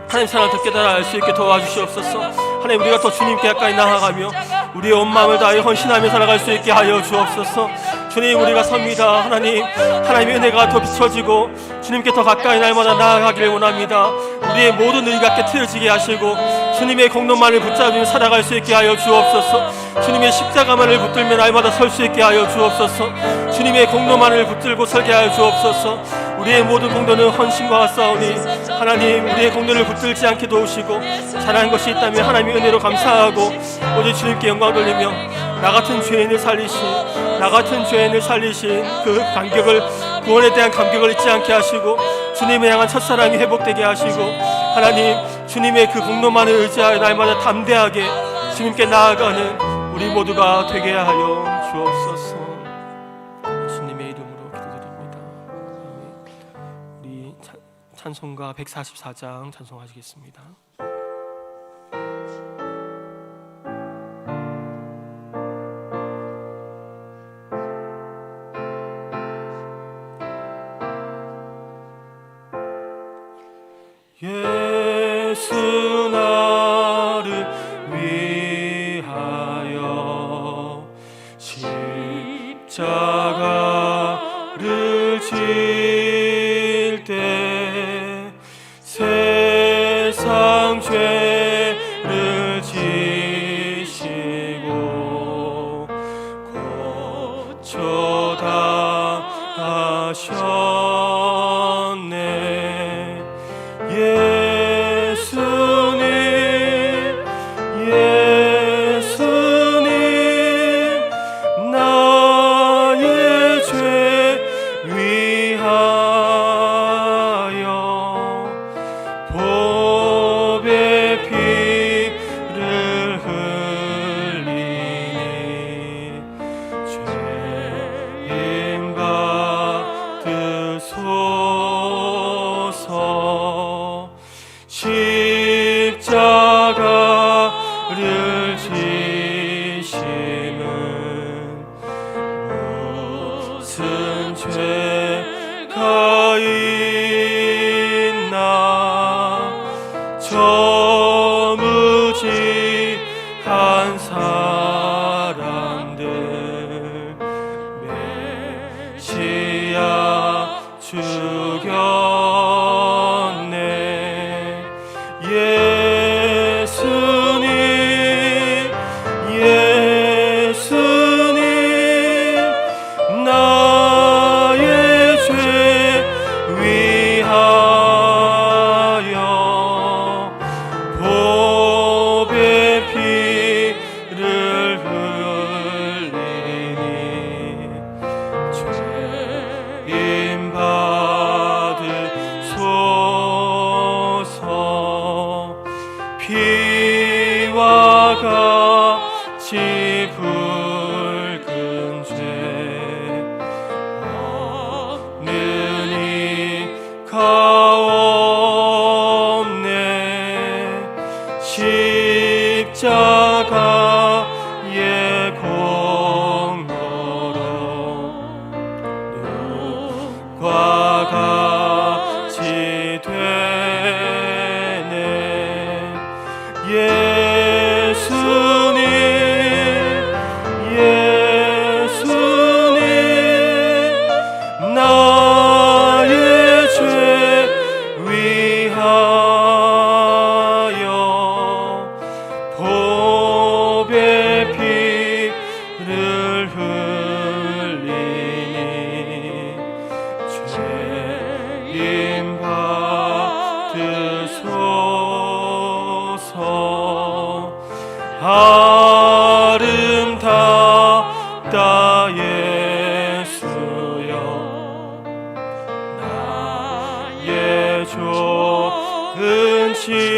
A: 하나님 사랑을 더 깨달아 알 수 있게 도와주시옵소서. 하나님 우리가 더 주님께 가까이 나아가며 우리의 온 마음을 다하여 헌신하며 살아갈 수 있게 하여 주옵소서. 주님 우리가 섭니다. 하나님의 은혜가 더 비춰지고 주님께 더 가까이 날마다 나아가기를 원합니다. 우리의 모든 의가 깨트려지게 하시고 주님의 공로만을 붙잡으며 살아갈 수 있게 하여 주옵소서. 주님의 십자가만을 붙들며 날마다 설 수 있게 하여 주옵소서. 주님의 공로만을 붙들고 설게 하여 주옵소서. 우리의 모든 공로는 헌신과 같사오니 하나님 우리의 공로를 붙들지 않게 도우시고 잘하는 것이 있다면 하나님의 은혜로 감사하고 오직 주님께 영광 돌리며 나 같은 죄인을 살리신 그 감격을 구원에 대한 감격을 잊지 않게 하시고 주님을 향한 첫사랑이 회복되게 하시고 하나님 주님의 그 공로만을 의지하여 날마다 담대하게 주님께 나아가는 우리 모두가 되게 하여 주옵소서. 예수님의 이름으로 기도드립니다. 우리 찬송가 144장 찬송하시겠습니다. 예수 나를 위하여 십자가를 질 때 세상 죄를 지시고 고쳐 당하셨네. 예수님 나의 죄 위하여 보배 피를 흘리니 죄인 받으소서. 십자가를 지심은 무슨 죄가 있나. 저무지한 사람들 메시아 죽였네. 예수님 나의 예수여 나의 좋은 친구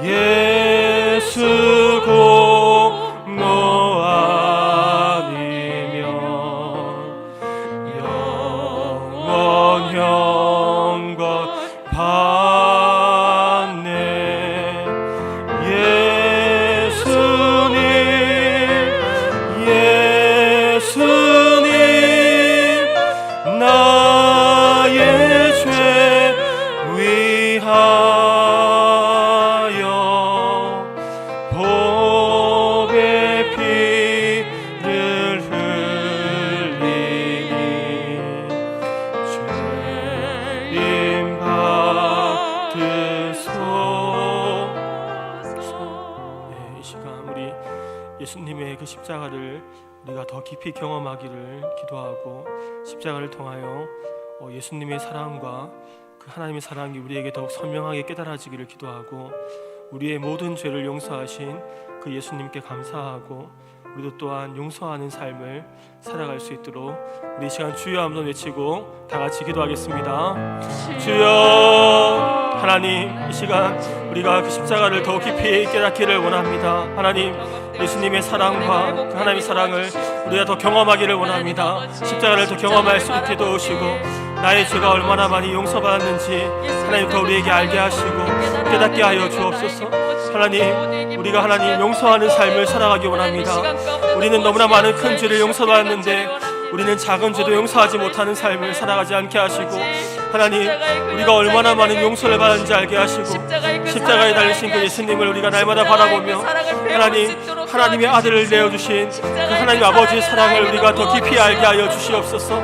A: 예수 공로 아니면 영원 영광 받네 예수님 나의 죄 위하여 보배 피를 흘리니 죄임 받으소서. 이 시간 우리 예수님의 그 십자가를 우리가 더 깊이 경험하기를 기도하고 십자가를 통하여 예수님의 사랑과 그 하나님의 사랑이 우리에게 더욱 선명하게 깨달아지기를 기도하고 우리의 모든 죄를 용서하신 그 예수님께 감사하고 우리도 또한 용서하는 삶을 살아갈 수 있도록 우리 이 시간 주여 한번 외치고 다 같이 기도하겠습니다. 주여 하나님, 이 시간 우리가 그 십자가를 더 깊이 깨닫기를 원합니다. 하나님, 예수님의 사랑과 그 하나님의 사랑을 우리가 더 경험하기를 원합니다. 십자가를 더 경험할 수 있게 도우시고 나의 죄가 얼마나 많이 용서받았는지 하나님 더 우리에게 알게 하시고 깨닫게 하여 주옵소서. 하나님, 우리가 하나님 용서하는 삶을 살아가기 원합니다. 우리는 너무나 많은 큰 죄를 용서받았는데 우리는 작은 죄도 용서하지 못하는 삶을 살아가지 않게 하시고 하나님, 우리가 얼마나 많은 용서를 받았는지 알게 하시고 십자가에 달리신 그 예수님을 우리가 날마다 바라보며 하나님, 하나님의 아들을 내어주신 그 하나님 아버지의 사랑을 우리가 더 깊이 알게 하여 주시옵소서.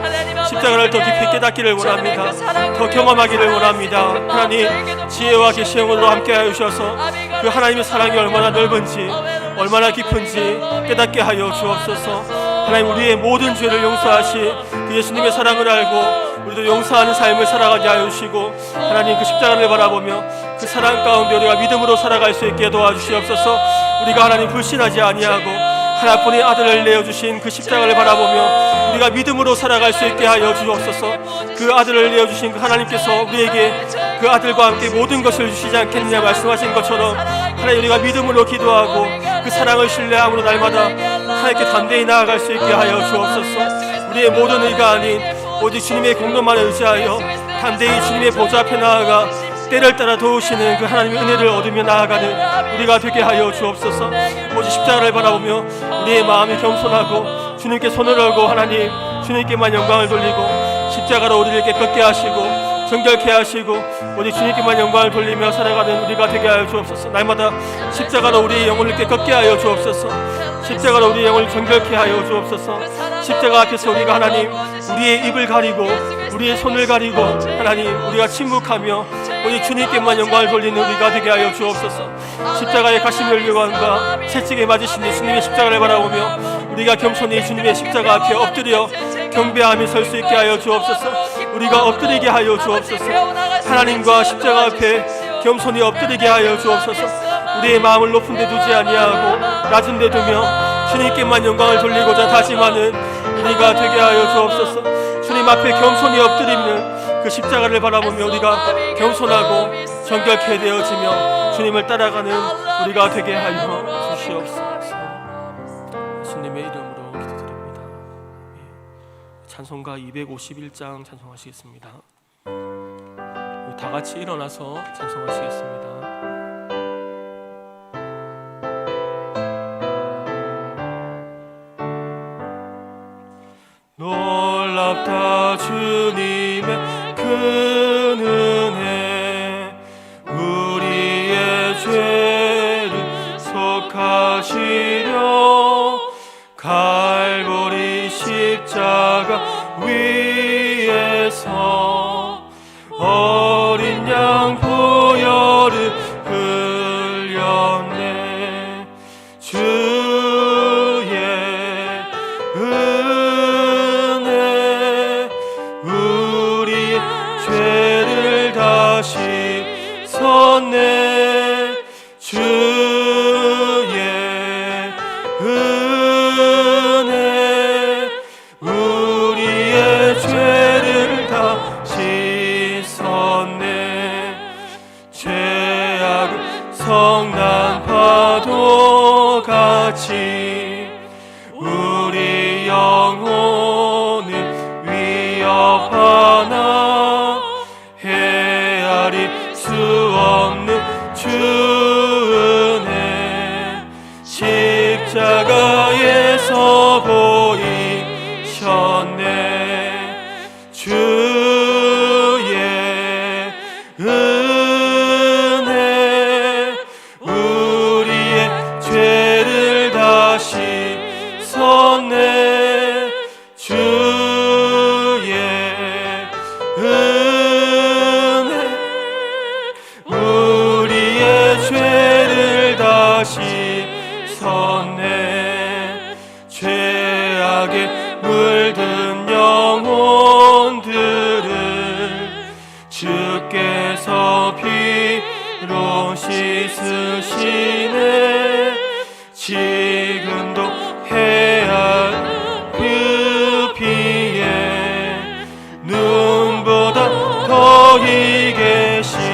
A: 십자가를 더 깊이 깨닫기를 원합니다. 더 경험하기를 원합니다. 하나님, 지혜와 계시형으로 함께 하여 주셔서 그 하나님의 사랑이 얼마나 넓은지 얼마나 깊은지 깨닫게 하여 주옵소서. 하나님, 우리의 모든 죄를 용서하신 그 예수님의 사랑을 알고 우리도 용서하는 삶을 살아가게 하여 주시고 하나님, 그 십자가를 바라보며 그 사랑 가운데 우리가 믿음으로 살아갈 수 있게 도와주시옵소서. 우리가 하나님 불신하지 아니하고 하나뿐인 아들을 내어주신 그 십자가를 바라보며 우리가 믿음으로 살아갈 수 있게 하여 주옵소서. 그 아들을 내어주신 그 하나님께서 우리에게 그 아들과 함께 모든 것을 주시지 않겠느냐 말씀하신 것처럼 하나님, 우리가 믿음으로 기도하고 그 사랑을 신뢰함으로 날마다 하나님께 담대히 나아갈 수 있게 하여 주옵소서. 우리의 모든 의가 아닌 오직 주님의 공로만 의지하여 담대히 주님의 보좌 앞에 나아가 때를 따라 도우시는 그 하나님의 은혜를 얻으며 나아가는 우리가 되게 하여 주옵소서. 오직 십자가를 바라보며 우리의 마음이 겸손하고 주님께 손을 얼고 하나님, 주님께만 영광을 돌리고 십자가로 우리를 깨끗게 하시고 정결케 하시고 오직 주님께만 영광을 돌리며 살아가는 우리가 되게 하여 주옵소서. 날마다 십자가로 우리의 영혼을 깨끗게 하여 주옵소서. 십자가로 우리의 영혼을 정결케 하여 주옵소서. 십자가 앞에서 우리가 하나님, 우리의 입을 가리고 우리의 손을 가리고 하나님, 우리가 침묵하며 오직 주님께만 영광을 돌리는 우리가 되게 하여 주옵소서. 십자가의 가시면류관과 채찍에 맞으신 예수님의 십자가를 바라보며 우리가 겸손히 주님의 십자가 앞에 엎드려 경배하며 설 수 있게 하여 주옵소서. 우리가 엎드리게 하여 주옵소서. 하나님과 십자가 앞에 겸손히 엎드리게 하여 주옵소서. 우리의 마음을 높은 데 두지 아니하고 낮은 데 두며 주님께만 영광을 돌리고자 다짐하는 우리가 되게 하여 주옵소서. 주님 앞에 겸손히 엎드리는 그 십자가를 바라보며 우리가 겸손하고 정결케 되어지며 주님을 따라가는 우리가 되게 하여 주시옵소서. 예수님의 이름으로 기도드립니다. 찬송가 251장 찬송하시겠습니다. 다 같이 일어나서 찬송하시겠습니다. 놀랍다 주님의 큰 은혜, 우리의 죄를 속하시려 갈보리 십자가 위에서 어린 양 보혈을 흘렸네. 주의 은혜 우리의 죄를 다시 섰네. 주의
B: 은혜 우리의 죄를 다 씻었네. 죄악은 성난 파도같이 우리 영혼을 위협하나 헤아릴 수 없는 주 은혜 십자가에서 보이셨네. 주의 은혜 우리의 죄를 다 씻었네. 주의 은혜 우리의 죄를 다 씻었네. 죄악에 물든 영혼들을 주께서 피로 씻으시네. 지금도 해안 그 피에 눈보다 더 희게 씻으라.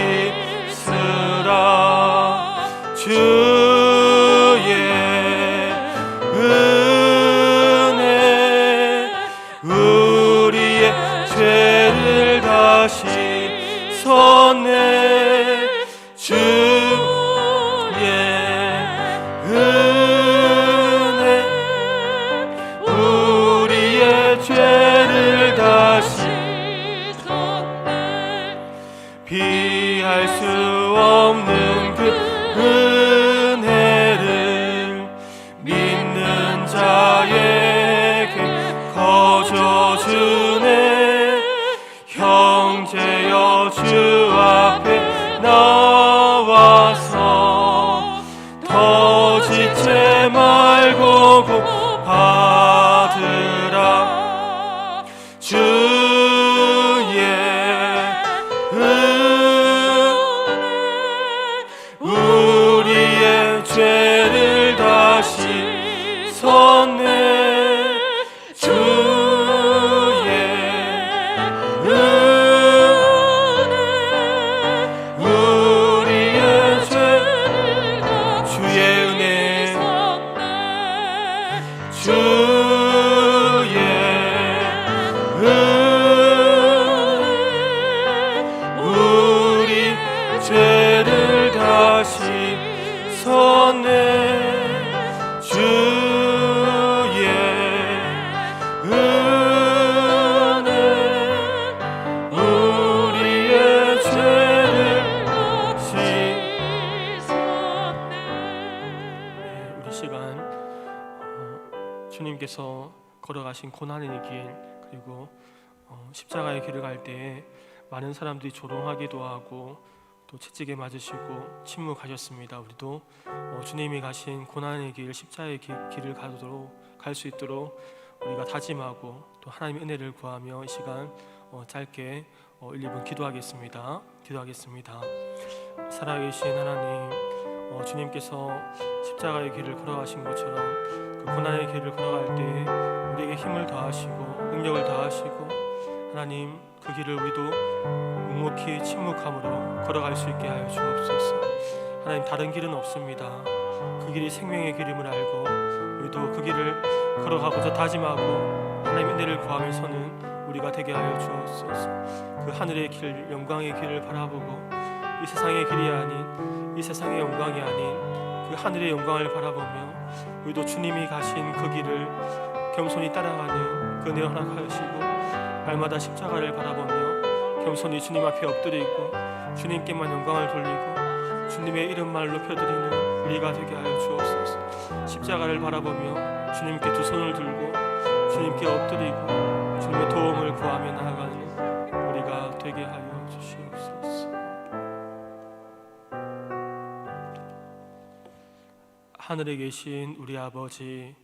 B: 주의 은혜 우리의 죄를 다 씻었네. 주의 은혜 우리의 죄를 다 씻었네. 비할 수 없는 그 은혜를 믿는 자에게 거저 주네. 형제여 주 앞에 나와서 더 지체 말고 받으라. 주의 은혜 우리의 죄를 다 씻었네. 주의 은혜 우리의 죄를 다 주의 은혜 주의 은혜 우리 죄를 다 씻었네. 주의 은혜 우리의 죄를 다 씻었네. 우리 시간 주님께서 걸어가신 고난의 길 그리고 십자가의 길을 갈 때에 많은 사람들이 조롱하기도 하고 또 채찍에 맞으시고 침묵하셨습니다. 우리도 주님이 가신 고난의 길, 십자가의 길을 갈 수 있도록 우리가 다짐하고 또 하나님의 은혜를 구하며 이 시간 짧게 1, 2분 기도하겠습니다. 살아계신 하나님, 주님께서 십자가의 길을 걸어가신 것처럼 그 고난의 길을 걸어갈 때 우리에게 힘을 더하시고 능력을 더하시고 하나님 그 길을 우리도 묵묵히 침묵함으로 걸어갈 수 있게 하여 주옵소서. 하나님 다른 길은 없습니다. 그 길이 생명의 길임을 알고 우리도 그 길을 걸어가고자 다짐하고 하나님 은혜를 구하며 서는 우리가 되게 하여 주옵소서. 그 하늘의 길, 영광의 길을 바라보고 이 세상의 길이 아닌 이 세상의 영광이 아닌 그 하늘의 영광을 바라보며 우리도 주님이 가신 그 길을 겸손히 따라가는 그 은혜 허락하시고 날마다 십자가를 바라보며 겸손히 주님 앞에 엎드리고 주님께만 영광을 돌리고 주님의 이름만 높여드리는 우리가 되게 하여 주옵소서. 십자가를 바라보며 주님께 두 손을 들고 주님께 엎드리고 주님의 도움을 구하며 나아가는 우리가 되게 하여 주시옵소서. 하늘에 계신 우리 아버지의